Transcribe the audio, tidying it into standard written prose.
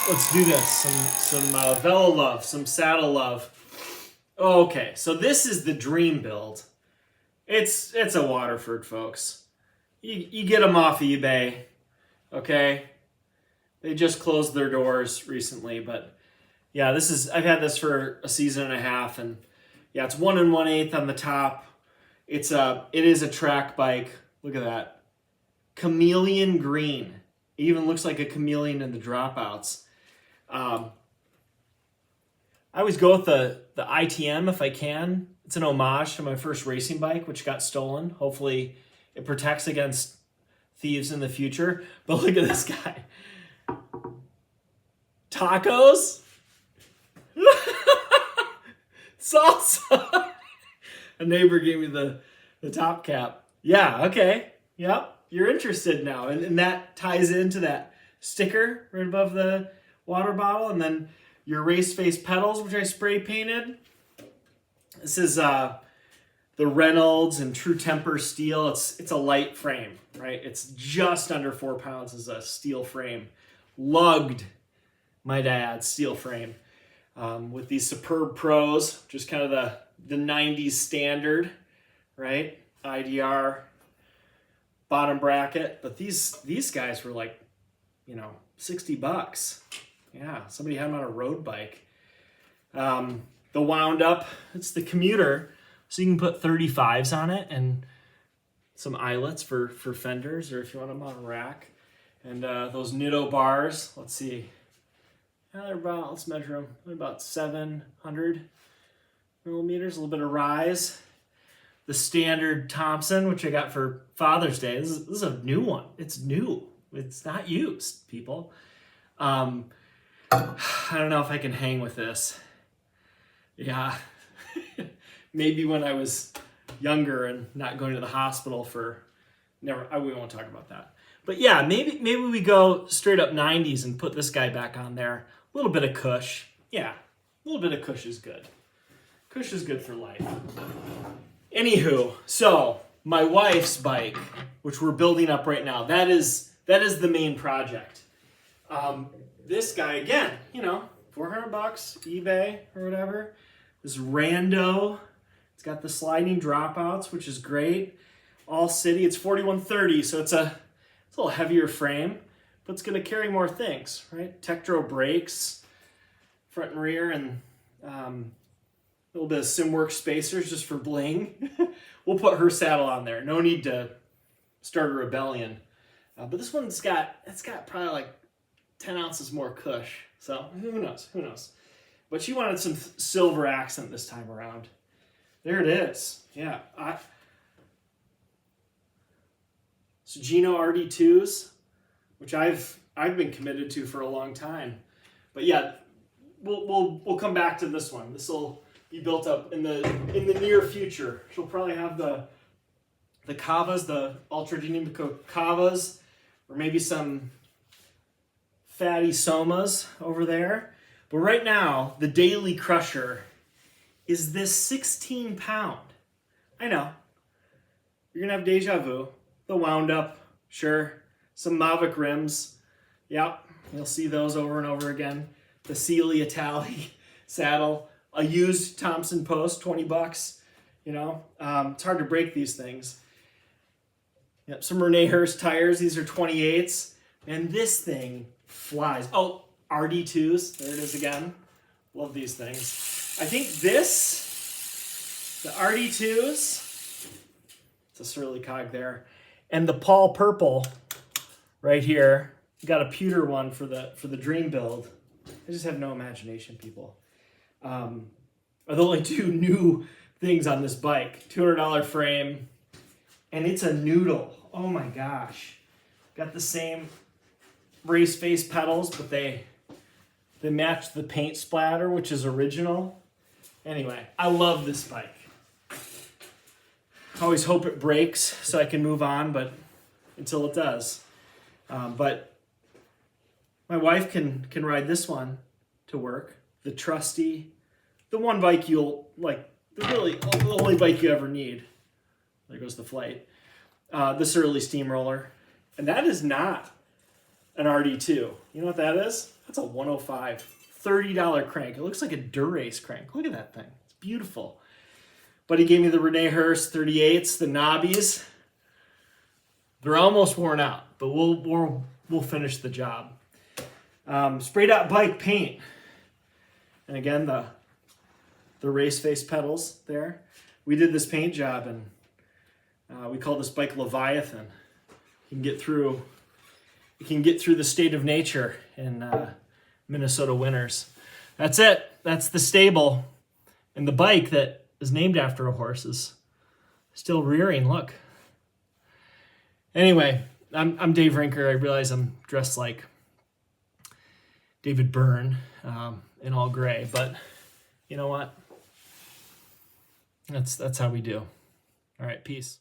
let's do this. Some Velo love, some saddle love. Okay, so this is the dream build. It's a Waterford, folks. You get them off eBay, okay? They just closed their doors recently, but yeah, I've had this for a season and a half, and yeah, it's 1 1/8 on the top. It is a track bike. Look at that. Chameleon green. It even looks like a chameleon in the dropouts. I always go with the ITM if I can. It's an homage to my first racing bike, which got stolen. Hopefully it protects against thieves in the future. But look at this guy. Tacos? Salsa! A neighbor gave me the top cap. Yeah, okay. Yep. You're interested now. And that ties into that sticker right above the water bottle. And then your race face pedals, which I spray painted. This is the Reynolds and True Temper steel. It's a light frame, right? It's just under 4 pounds as a steel frame. Lugged, might I add, steel frame. With these Superb Pros, just kind of the 90s standard, right? IDR bottom bracket. But these guys were like, $60. Yeah, somebody had them on a road bike. The wound up, it's the commuter, so you can put 35s on it and some eyelets for fenders, or if you want them on a rack. And those Nitto bars, let's see. They're about, let's measure them. They're about 700 millimeters, a little bit of rise. The standard Thompson, which I got for Father's Day. This is a new one. It's new. It's not used, people. I don't know if I can hang with this. Yeah. Maybe when I was younger and not going to the hospital we won't talk about that. But yeah, maybe we go straight up 90s and put this guy back on there. A little bit of cush. Yeah, a little bit of cush is good. Cush is good for life. Anywho, so my wife's bike, which we're building up right now, that is the main project. This guy, again, $400, eBay or whatever. This Rando, it's got the sliding dropouts, which is great. All city, it's 4130, so it's a little heavier frame, but it's going to carry more things, right? Tektro brakes, front and rear, and a little bit of SimWorks spacers just for bling. We'll put her saddle on there. No need to start a rebellion. But this one's got probably like 10 ounces more cush. So who knows? But she wanted some silver accent this time around. There it is. Yeah. So Gino RD2s, which I've been committed to for a long time. But yeah, we'll come back to this one. This will be built up in the near future. She'll probably have the Kavas, the Ultra Dinamico Kavas, or maybe some fatty Somas over there. But right now, the Daily Crusher is this 16 pound. I know. You're gonna have deja vu. The wound up, sure. Some Mavic rims. Yep, you'll see those over and over again. The Sealy Itali saddle. A used Thompson post, $20. It's hard to break these things. Yep, some Rene Hurst tires. These are 28s. And this thing flies. Oh, RD2s. There it is again. Love these things. I think the RD2s, it's a Surly Cog there. And the Paul Purple right here. Got a pewter one for the dream build. I just have no imagination, people. Are the only two new things on this bike. $200 frame. And it's a noodle. Oh my gosh. Got the same race face pedals, but they match the paint splatter, which is original. Anyway, I love this bike. I always hope it breaks so I can move on, but until it does. But my wife can ride this one to work. The trusty, the one bike you'll like, the only bike you ever need. There goes the flight. The Surly Steamroller. And that is not an RD2. You know what that is? That's a 105, $30 crank. It looks like a Dura-Ace crank. Look at that thing. It's beautiful. But he gave me the Rene Hurst 38s, the knobbies. They're almost worn out, but we'll finish the job. Sprayed out bike paint. And again, the race face pedals there. We did this paint job, and we call this bike Leviathan. You can get through the state of nature in Minnesota winters. That's it. That's the stable. And the bike that is named after a horse is still rearing. Look. Anyway, I'm Dave Rinker. I realize I'm dressed like David Byrne in all gray, but you know what? That's how we do. All right, peace.